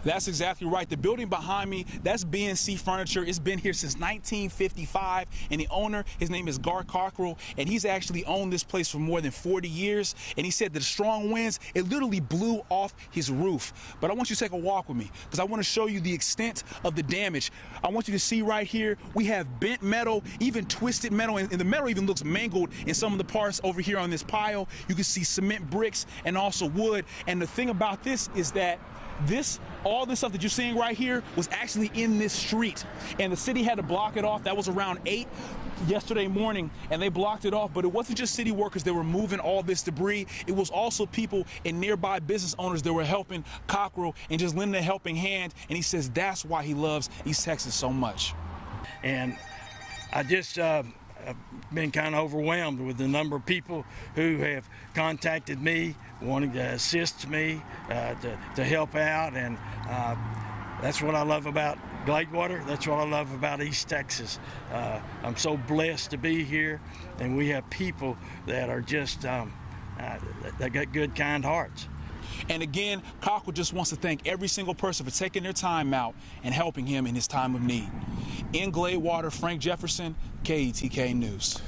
That's exactly right. The building behind me, that's BNC Furniture. It's been here since 1955, and the owner, his name is Gar Cockrell, and he's actually owned this place for more than 40 years. And he said that the strong winds, it literally blew off his roof. But I want you to take a walk with me because I want to show you the extent of the damage. I want you to see right here, we have bent metal, even twisted metal, and the metal even looks mangled in some of the parts over here on this pile. You can see cement bricks and also wood. And the thing about this is that all this stuff that you're seeing right here was actually in this street, and the city had to block it off. That was around 8 yesterday morning, and they blocked it off. But it wasn't just city workers that were moving all this debris. It was also people and nearby business owners that were helping Cockrell and just lending a helping hand. And he says that's why he loves East Texas so much. And I just I've been kind of overwhelmed with the number of people who have contacted me wanting to assist me, to help out, and that's what I love about Gladewater. That's what I love about East Texas. I'm so blessed to be here, and we have people that are just that got good, kind hearts. And again, Cockrell just wants to thank every single person for taking their time out and helping him in his time of need. In Gladewater, Frank Jefferson, KETK News.